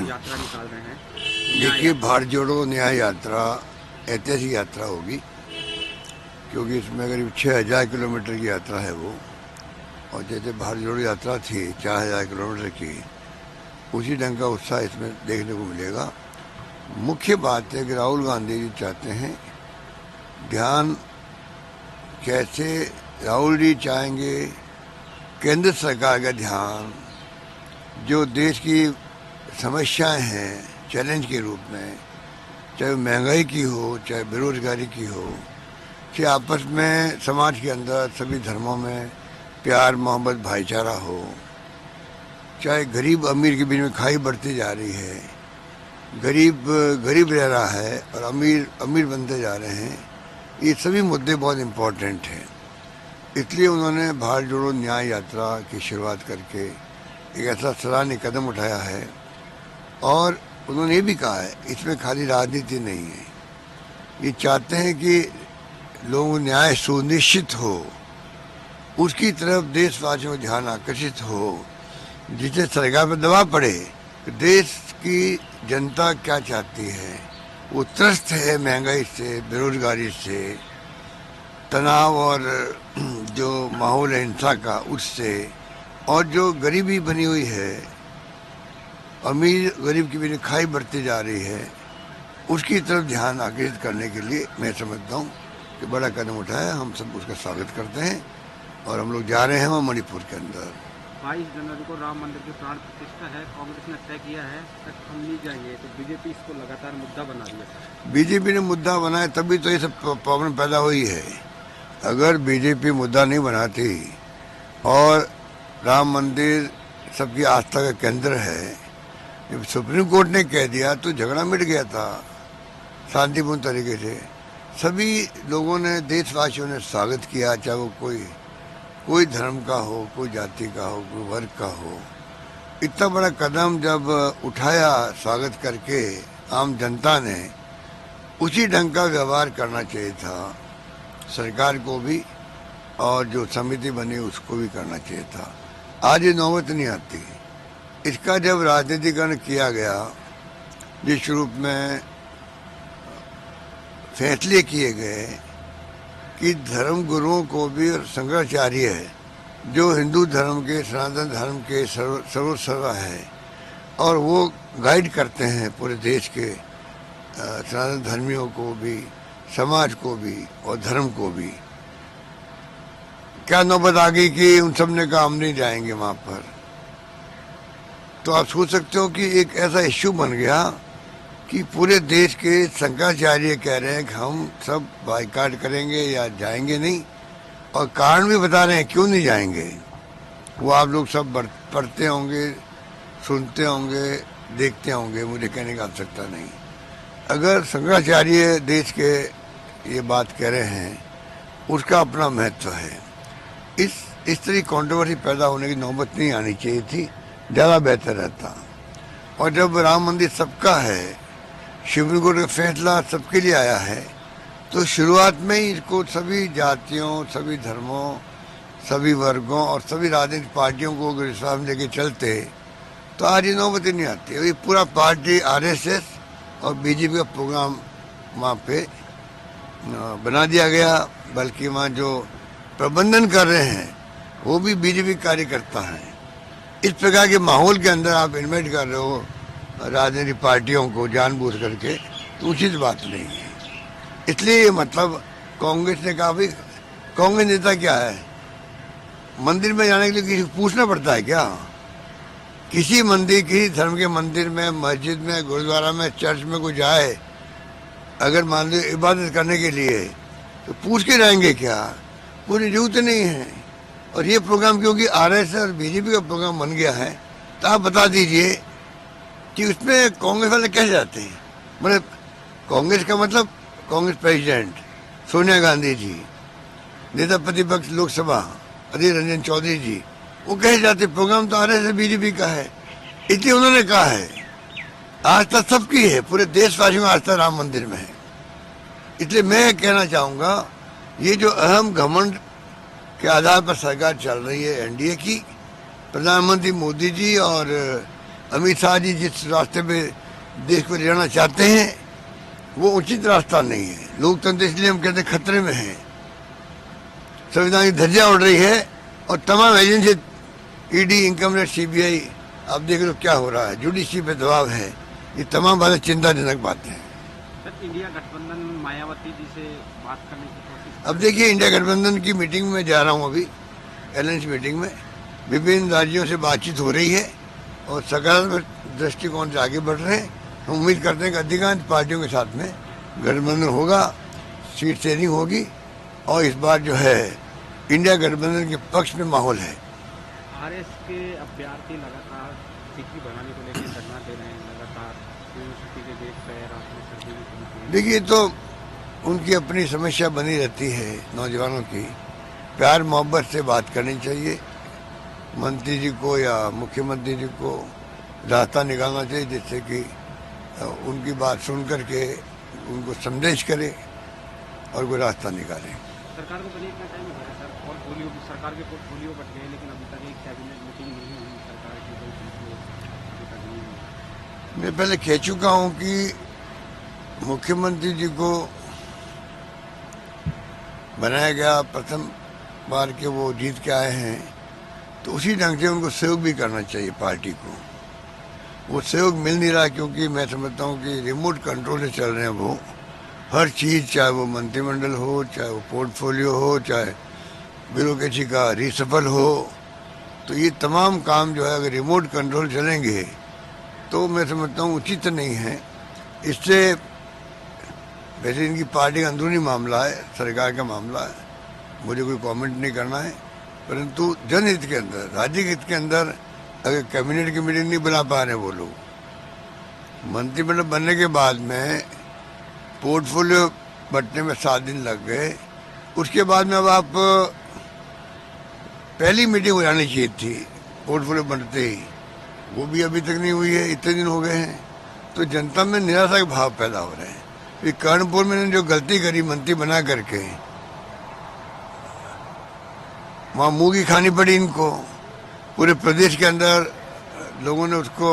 यात्रा निकाल रहे हैं। देखिए, भारत जोड़ो न्याय यात्रा ऐतिहासिक यात्रा होगी, क्योंकि इसमें करीब 6,000 किलोमीटर की यात्रा है वो। और जैसे भारत जोड़ो यात्रा थी 4,000 किलोमीटर की, उसी ढंग का उत्साह इसमें देखने को मिलेगा। मुख्य बात है कि राहुल गांधी जी चाहते हैं ध्यान कैसे, राहुल जी चाहेंगे केंद्र सरकार का ध्यान जो देश की समस्याएं हैं चैलेंज के रूप में, चाहे महंगाई की हो, चाहे बेरोजगारी की हो, चाहे आपस में समाज के अंदर सभी धर्मों में प्यार मोहब्बत भाईचारा हो, चाहे गरीब अमीर के बीच में खाई बढ़ती जा रही है, गरीब गरीब रह रहा है और अमीर अमीर बनते जा रहे हैं, ये सभी मुद्दे बहुत इम्पोर्टेंट हैं। इसलिए उन्होंने भारत जोड़ो न्याय यात्रा की शुरुआत करके एक ऐसा सराहनीय कदम उठाया है। और उन्होंने ये भी कहा है इसमें खाली राजनीति नहीं है, ये चाहते हैं कि लोगों को न्याय सुनिश्चित हो, उसकी तरफ देशवासियों का ध्यान आकर्षित हो, जिससे सरकार पर दबाव पड़े। देश की जनता क्या चाहती है, वो त्रस्त है महंगाई से, बेरोजगारी से, तनाव और जो माहौल है हिंसा का उससे, और जो गरीबी बनी हुई है, अमीर गरीब की भी खाई बढ़ती जा रही है, उसकी तरफ ध्यान आकर्षित करने के लिए मैं समझता हूँ कि बड़ा कदम उठाया। हम सब उसका स्वागत करते हैं और हम लोग जा रहे हैं वहाँ मणिपुर के अंदर। 22 जनवरी को राम मंदिर की प्राण प्रतिष्ठा है, कांग्रेस ने तय किया है तक हम नहीं जाएंगे, तो बीजेपी इसको लगातार मुद्दा बना दिया। बीजेपी ने मुद्दा बनाया तभी तो ये सब प्रॉब्लम पैदा हुई है। अगर बीजेपी मुद्दा नहीं बनाती और राम मंदिर सबकी आस्था का केंद्र है, जब सुप्रीम कोर्ट ने कह दिया तो झगड़ा मिट गया था शांतिपूर्ण तरीके से। सभी लोगों ने, देशवासियों ने स्वागत किया, चाहे वो कोई धर्म का हो, कोई जाति का हो, कोई वर्ग का हो। इतना बड़ा कदम जब उठाया स्वागत करके आम जनता ने, उसी ढंग का व्यवहार करना चाहिए था सरकार को भी, और जो समिति बनी उसको भी करना चाहिए था। आज ये नौबत नहीं आती। इसका जब राजनीतिकरण किया गया, जिस रूप में फैसले किए गए कि धर्म गुरुओं को भी, और शंकराचार्य है जो हिंदू धर्म के, सनातन धर्म के सर्वस्व है, और वो गाइड करते हैं पूरे देश के सनातन धर्मियों को भी, समाज को भी और धर्म को भी। क्या नौबत आ गई कि उन सब ने कहा हम नहीं जाएंगे वहां पर। तो आप सोच सकते हो कि एक ऐसा इश्यू बन गया कि पूरे देश के शंकराचार्य कह रहे हैं कि हम सब बाइकाट करेंगे या जाएंगे नहीं, और कारण भी बता रहे हैं क्यों नहीं जाएंगे। वो आप लोग सब पढ़ते होंगे, सुनते होंगे, देखते होंगे, मुझे कहने की आवश्यकता नहीं। अगर शंकराचार्य देश के ये बात कह रहे हैं, उसका अपना महत्व है। इस तरह कंट्रोवर्सी पैदा होने की नौबत नहीं आनी चाहिए थी, ज़्यादा बेहतर रहता। और जब राम मंदिर सबका है, सुप्रीम कोर्ट का फैसला सबके लिए आया है, तो शुरुआत में ही इसको सभी जातियों, सभी धर्मों, सभी वर्गों और सभी राजनीतिक पार्टियों को अगर विश्वास में लेके चलते तो आज ये नौबत ही नहीं आती। ये पूरा पार्टी आरएसएस और बीजेपी का प्रोग्राम वहाँ पे बना दिया गया, बल्कि वहाँ जो प्रबंधन कर रहे हैं वो भी बीजेपी कार्यकर्ता हैं। इस प्रकार के माहौल के अंदर आप इन्वाइट कर रहे हो राजनीतिक पार्टियों को जानबूझ करके, तो उचित बात नहीं है। इसलिए मतलब कांग्रेस ने कहा भाई, कांग्रेस नेता क्या है, मंदिर में जाने के लिए किसी को पूछना पड़ता है क्या? किसी मंदिर, किसी धर्म के मंदिर में, मस्जिद में, गुरुद्वारा में, चर्च में कोई जाए अगर मान लो इबादत करने के लिए, तो पूछ के जाएंगे क्या? पूरी जरूरत नहीं है। और ये प्रोग्राम क्योंकि आरएसएस और बीजेपी का प्रोग्राम बन गया है, तो आप बता दीजिए कि उसमें कांग्रेस वाले कैसे जाते हैं। मतलब कांग्रेस का मतलब कांग्रेस प्रेसिडेंट सोनिया गांधी जी, नेता प्रतिपक्ष लोकसभा अधीर रंजन चौधरी जी, वो कैसे जाते? प्रोग्राम तो आरएसएस बीजेपी का है, इसलिए उन्होंने कहा है आस्था सबकी है, पूरे देशवासियों की आस्था राम मंदिर में है। इसलिए मैं कहना चाहूँगा, ये जो अहम घमंड के आधार पर सरकार चल रही है एनडीए की, प्रधानमंत्री मोदी जी और अमित शाह जी जिस रास्ते पे देश को ले जाना चाहते हैं वो उचित रास्ता नहीं है। लोकतंत्र इसलिए हम कहते हैं खतरे में है, संविधान की धज्जियां उड़ रही है और तमाम agency, ED, income tax, CBI, आप देख लो क्या हो रहा है, जुडिशरी पे दबाव है। ये तमाम बातें चिंताजनक बातें हैं। सर इंडिया गठबंधन मायावती जी से बात करने की कोशिश अब देखिए इंडिया गठबंधन की मीटिंग में जा रहा हूँ अभी, एलायंस मीटिंग में विभिन्न राज्यों से बातचीत हो रही है और सकारात्मक दृष्टिकोण से आगे बढ़ रहे हैं। हम उम्मीद करते हैं कि अधिकांश पार्टियों के साथ में गठबंधन होगा, सीट शेयरिंग होगी और इस बार जो है इंडिया गठबंधन के पक्ष में माहौल है। आरएस के अभ्यर्थी लगातार सीटी बढ़ाने को लेकर धरना दे रहे हैं, लगातार यूनिवर्सिटी के गेट पे रात में सर्दी भी शुरू हुई। देखिए तो उनकी अपनी समस्या बनी रहती है नौजवानों की, प्यार मोहब्बत से बात करनी चाहिए। मंत्री जी को या मुख्यमंत्री जी को रास्ता निकालना चाहिए जिससे कि उनकी बात सुन करके उनको संदेश करें और कोई रास्ता निकालें। सरकार को बने इतना टाइम हो गया सर, पोर्टफोलियो सरकार के पोर्टफोलियो बट गए लेकिन अभी तक एक कैबिनेट मीटिंग नहीं हुई सरकार की, कोई पोर्टफोलियो अभी तक नहीं हुई। मैं पहले कह चुका हूं कि मुख्यमंत्री जी को बनाया गया, प्रथम बार के वो जीत के आए हैं तो उसी ढंग से उनको सहयोग भी करना चाहिए पार्टी को। वो सहयोग मिल नहीं रहा क्योंकि मैं समझता हूँ कि रिमोट कंट्रोल से चल रहे हैं वो हर चीज़, चाहे वो मंत्रिमंडल हो, चाहे वो पोर्टफोलियो हो, चाहे ब्यूरोक्रेसी का रिसफल हो, तो ये तमाम काम जो है अगर रिमोट कंट्रोल चलेंगे तो मैं समझता हूँ उचित नहीं है। इससे वैसे इनकी पार्टी का अंदरूनी मामला है, सरकार का मामला है, मुझे कोई कमेंट नहीं करना है, परंतु जनहित के अंदर, राज्य के हित के अंदर अगर कैबिनेट की मीटिंग नहीं बना पा रहे वो लोग, मंत्रिमंडल बनने के बाद में पोर्टफोलियो बंटने में 7 दिन लग गए, उसके बाद में अब आप पहली मीटिंग हो जानी चाहिए थी पोर्टफोलियो बनते ही, वो भी अभी तक नहीं हुई है, इतने दिन हो गए हैं। तो जनता में निराशा के भाव पैदा हो रहे हैं। फिर कर्णपुर में जो गलती करी मंत्री बना करके, वहाँ मुँह की खानी पड़ी इनको, पूरे प्रदेश के अंदर लोगों ने उसको